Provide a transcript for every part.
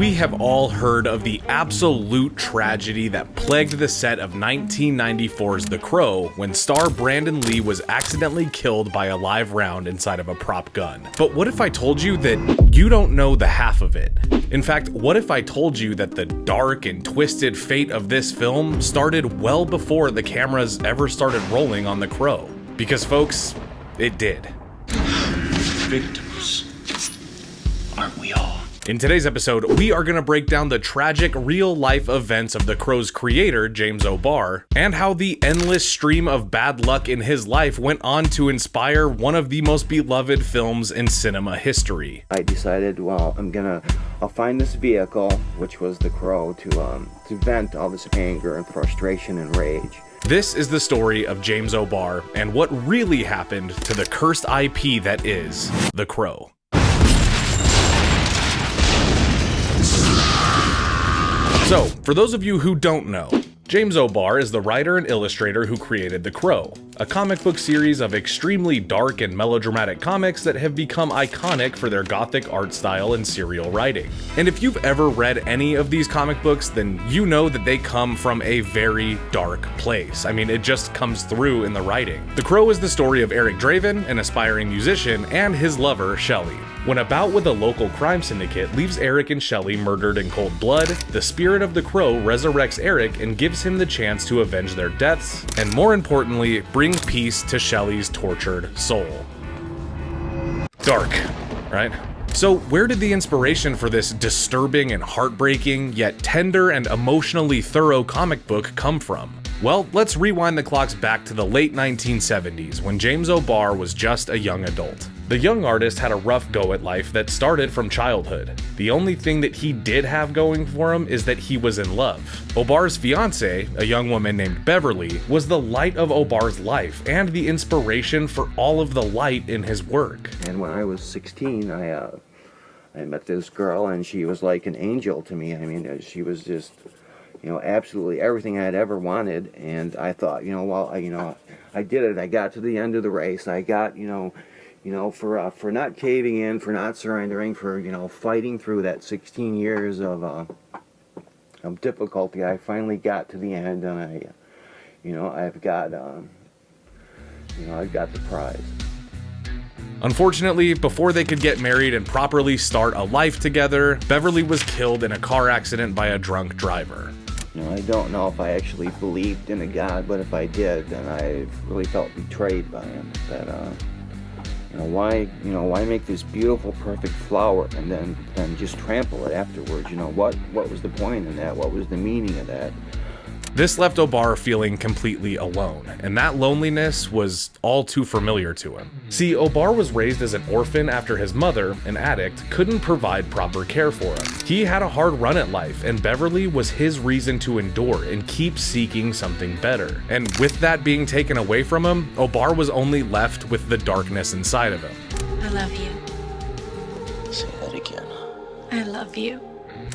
We have all heard of the absolute tragedy that plagued the set of 1994's The Crow when star Brandon Lee was accidentally killed by a live round inside of a prop gun. But what if I told you that you don't know the half of it? In fact, what if I told you that the dark and twisted fate of this film started well before the cameras ever started rolling on The Crow? Because folks, it did. Victims, aren't we all? In today's episode, we are going to break down the tragic real-life events of The Crow's creator, James O'Barr, and how the endless stream of bad luck in his life went on to inspire one of the most beloved films in cinema history. I decided, well, I'll find this vehicle, which was The Crow, to vent all this anger and frustration and rage. This is the story of James O'Barr and what really happened to the cursed IP that is The Crow. So, for those of you who don't know, James O'Barr is the writer and illustrator who created The Crow, a comic book series of extremely dark and melodramatic comics that have become iconic for their gothic art style and serial writing. And if you've ever read any of these comic books, then you know that they come from a very dark place. I mean, it just comes through in the writing. The Crow is the story of Eric Draven, an aspiring musician, and his lover, Shelley. When a bout with a local crime syndicate leaves Eric and Shelley murdered in cold blood, the spirit of the Crow resurrects Eric and gives him the chance to avenge their deaths, and more importantly, bring peace to Shelley's tortured soul. Dark, right? So where did the inspiration for this disturbing and heartbreaking, yet tender and emotionally thorough comic book come from? Well, let's rewind the clocks back to the late 1970s when James O'Barr was just a young adult. The young artist had a rough go at life that started from childhood. The only thing that he did have going for him is that he was in love. O'Barr's fiancée, a young woman named Beverly, was the light of O'Barr's life and the inspiration for all of the light in his work. And when I was 16, I met this girl, and she was like an angel to me. I mean, she was just, absolutely everything I'd ever wanted. And I thought, I did it. I got to the end of the race. I got, for not caving in, for not surrendering, for, fighting through that 16 years of difficulty. I finally got to the end, and I've got the prize. Unfortunately, before they could get married and properly start a life together, Beverly was killed in a car accident by a drunk driver. I don't know if I actually believed in a God, but if I did, then I really felt betrayed by him. That, why make this beautiful, perfect flower and then just trample it afterwards? What was the point in that? What was the meaning of that? This left O'Barr feeling completely alone, and that loneliness was all too familiar to him. See, O'Barr was raised as an orphan after his mother, an addict, couldn't provide proper care for him. He had a hard run at life, and Beverly was his reason to endure and keep seeking something better. And with that being taken away from him, O'Barr was only left with the darkness inside of him. I love you. Say that again. I love you.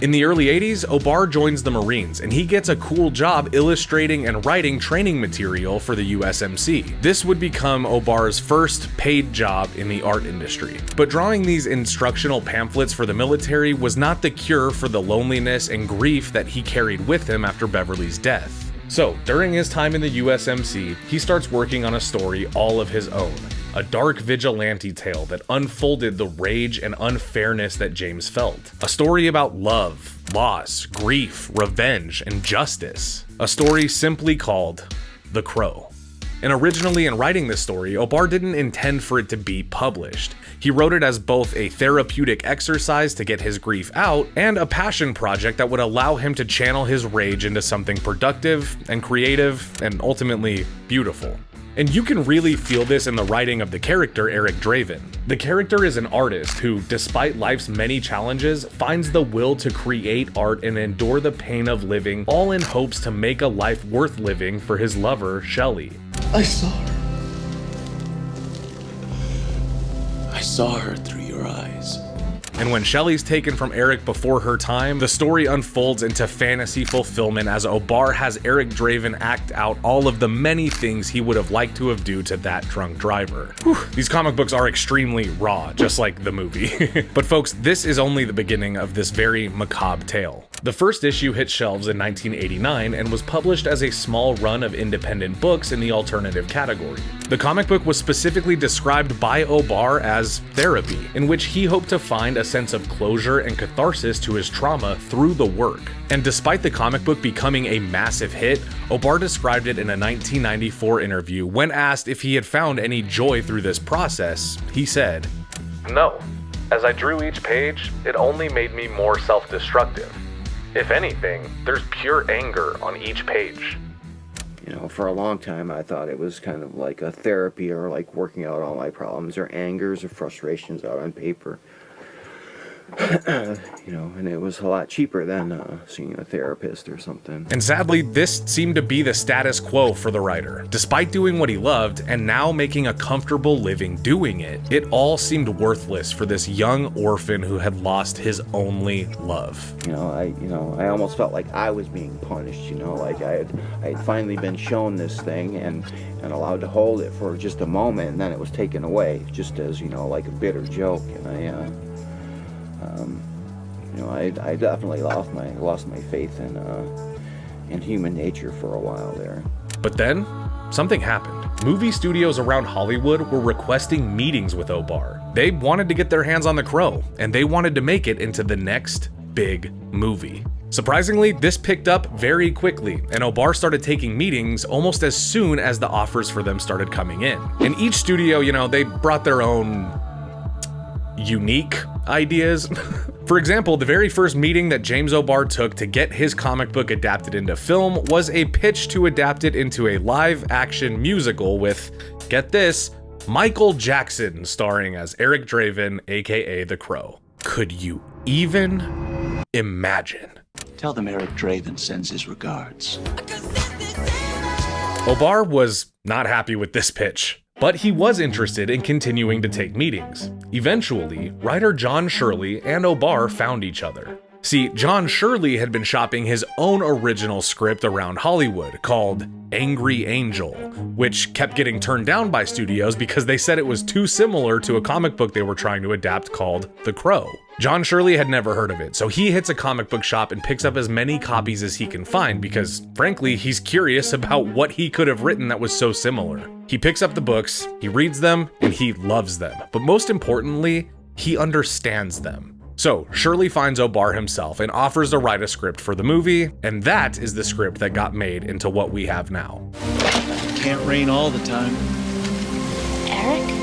In the early 80s, O'Barr joins the Marines, and he gets a cool job illustrating and writing training material for the USMC. This would become O'Barr's first paid job in the art industry. But drawing these instructional pamphlets for the military was not the cure for the loneliness and grief that he carried with him after Beverly's death. So, during his time in the USMC, he starts working on a story all of his own. A dark vigilante tale that unfolded the rage and unfairness that James felt. A story about love, loss, grief, revenge, and justice. A story simply called The Crow. And originally in writing this story, O'Barr didn't intend for it to be published. He wrote it as both a therapeutic exercise to get his grief out and a passion project that would allow him to channel his rage into something productive and creative and ultimately beautiful. And you can really feel this in the writing of the character Eric Draven. The character is an artist who, despite life's many challenges, finds the will to create art and endure the pain of living, all in hopes to make a life worth living for his lover, Shelley. I saw her. I saw her through your eyes. And when Shelley's taken from Eric before her time, the story unfolds into fantasy fulfillment as O'Barr has Eric Draven act out all of the many things he would have liked to have done to that drunk driver. Whew. These comic books are extremely raw, just like the movie. But folks, this is only the beginning of this very macabre tale. The first issue hit shelves in 1989 and was published as a small run of independent books in the alternative category. The comic book was specifically described by O'Barr as therapy, in which he hoped to find a sense of closure and catharsis to his trauma through the work. And despite the comic book becoming a massive hit, O'Barr described it in a 1994 interview. When asked if he had found any joy through this process, he said, "No. As I drew each page, it only made me more self-destructive. If anything, there's pure anger on each page." You know, for a long time I thought it was kind of like a therapy, or like working out all my problems or angers or frustrations out on paper. You know, and it was a lot cheaper than seeing a therapist or something. And sadly, this seemed to be the status quo for the writer. Despite doing what he loved and now making a comfortable living doing it, it all seemed worthless for this young orphan who had lost his only love. You know, I almost felt like I was being punished. You know, like I had finally been shown this thing and allowed to hold it for just a moment, and then it was taken away, just as, you know, like a bitter joke. And I definitely lost my faith in human nature for a while there. But then, something happened. Movie studios around Hollywood were requesting meetings with O'Barr. They wanted to get their hands on The Crow, and they wanted to make it into the next big movie. Surprisingly, this picked up very quickly, and O'Barr started taking meetings almost as soon as the offers for them started coming in. And each studio, you know, they brought their own unique ideas. For example, the very first meeting that James O'Barr took to get his comic book adapted into film was a pitch to adapt it into a live-action musical with, get this, Michael Jackson starring as Eric Draven, aka The Crow. Could you even imagine? Tell them Eric Draven sends his regards. O'Barr was not happy with this pitch, but he was interested in continuing to take meetings. Eventually, writer John Shirley and O'Barr found each other. See, John Shirley had been shopping his own original script around Hollywood called Angry Angel, which kept getting turned down by studios because they said it was too similar to a comic book they were trying to adapt called The Crow. John Shirley had never heard of it, so he hits a comic book shop and picks up as many copies as he can find because, frankly, he's curious about what he could have written that was so similar. He picks up the books, he reads them, and he loves them. But most importantly, he understands them. So Shirley finds O'Barr himself and offers to write a script for the movie, and that is the script that got made into what we have now. Can't rain all the time. Eric?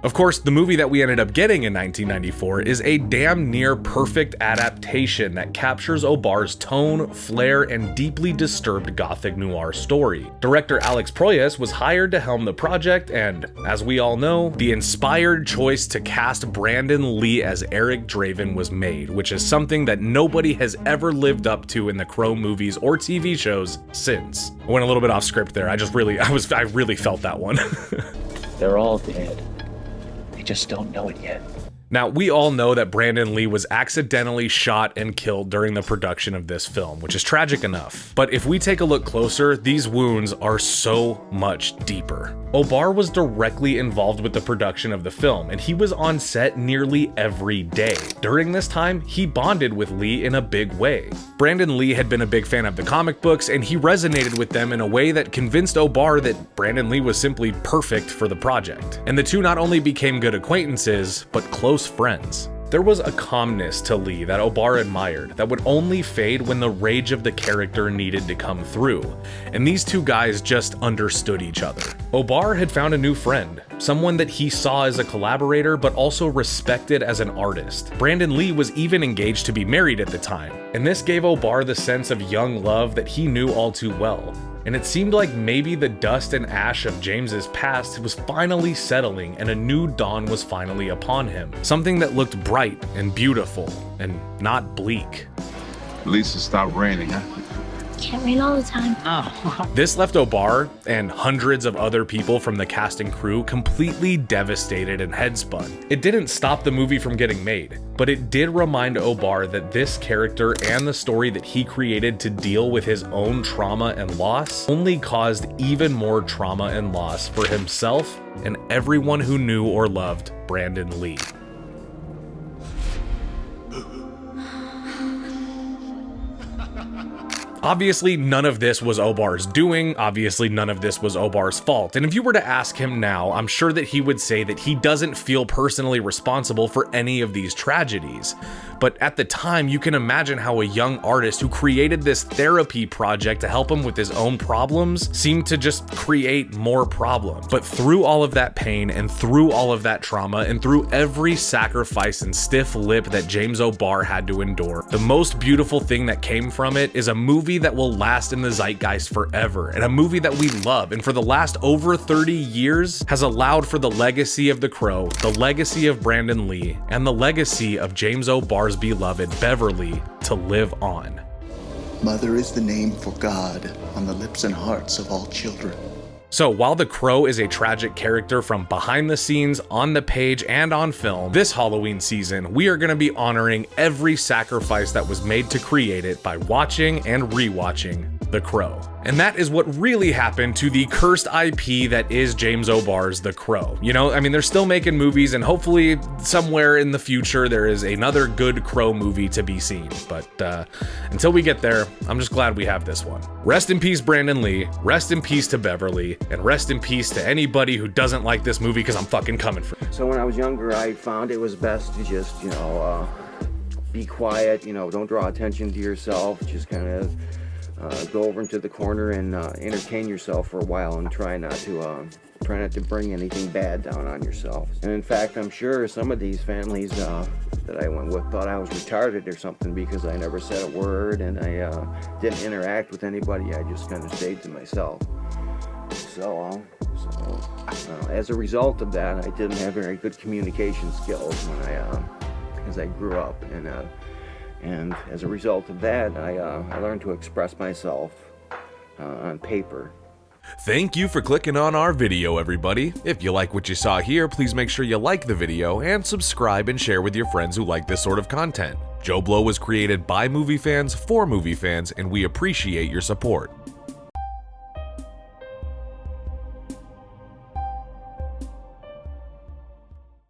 Of course, the movie that we ended up getting in 1994 is a damn near perfect adaptation that captures O'Barr's tone, flair, and deeply disturbed gothic noir story. Director Alex Proyas was hired to helm the project, and as we all know, the inspired choice to cast Brandon Lee as Eric Draven was made, which is something that nobody has ever lived up to in the Crow movies or TV shows since. I went a little bit off script there. I really felt that one. They're all dead. They just don't know it yet. Now, we all know that Brandon Lee was accidentally shot and killed during the production of this film, which is tragic enough. But if we take a look closer, these wounds are so much deeper. O'Barr was directly involved with the production of the film, and he was on set nearly every day. During this time, he bonded with Lee in a big way. Brandon Lee had been a big fan of the comic books, and he resonated with them in a way that convinced O'Barr that Brandon Lee was simply perfect for the project. And the two not only became good acquaintances, but close friends. There was a calmness to Lee that O'Barr admired that would only fade when the rage of the character needed to come through, and these two guys just understood each other. O'Barr had found a new friend, someone that he saw as a collaborator but also respected as an artist. Brandon Lee was even engaged to be married at the time, and this gave O'Barr the sense of young love that he knew all too well. And it seemed like maybe the dust and ash of James's past was finally settling and a new dawn was finally upon him. Something that looked bright and beautiful and not bleak. At least it stopped raining, huh? Can't rain all the time. This left O'Barr and hundreds of other people from the cast and crew completely devastated and headspun. It didn't stop the movie from getting made, but it did remind O'Barr that this character and the story that he created to deal with his own trauma and loss only caused even more trauma and loss for himself and everyone who knew or loved Brandon Lee. Obviously, none of this was O'Barr's doing. Obviously, none of this was O'Barr's fault. And if you were to ask him now, I'm sure that he would say that he doesn't feel personally responsible for any of these tragedies. But at the time, you can imagine how a young artist who created this therapy project to help him with his own problems seemed to just create more problems. But through all of that pain and through all of that trauma and through every sacrifice and stiff lip that James O'Barr had to endure, the most beautiful thing that came from it is a movie that will last in the zeitgeist forever, and a movie that we love and for the last over 30 years has allowed for the legacy of The Crow, the legacy of Brandon Lee, and the legacy of James O'Barr's beloved Beverly to live on. Mother is the name for God on the lips and hearts of all children. So while The Crow is a tragic character from behind the scenes, on the page, and on film, this Halloween season, we are going to be honoring every sacrifice that was made to create it by watching and rewatching The Crow. And that is what really happened to the cursed IP that is James O'Barr's The Crow. You know, I mean, they're still making movies, and hopefully somewhere in the future there is another good Crow movie to be seen. But until we get there, I'm just glad we have this one. Rest in peace, Brandon Lee. Rest in peace to Beverly. And rest in peace to anybody who doesn't like this movie, because I'm fucking coming for you. So when I was younger, I found it was best to just, be quiet, don't draw attention to yourself, just kind of go over into the corner and entertain yourself for a while and try not to bring anything bad down on yourself. And in fact, I'm sure some of these families that I went with thought I was retarded or something because I never said a word and I didn't interact with anybody. I just kind of stayed to myself. So as a result of that, I didn't have very good communication skills as I grew up, and as a result of that, I learned to express myself on paper. Thank you for clicking on our video, everybody. If you like what you saw here, please make sure you like the video and subscribe and share with your friends who like this sort of content. JoBlo was created by movie fans for movie fans, and we appreciate your support.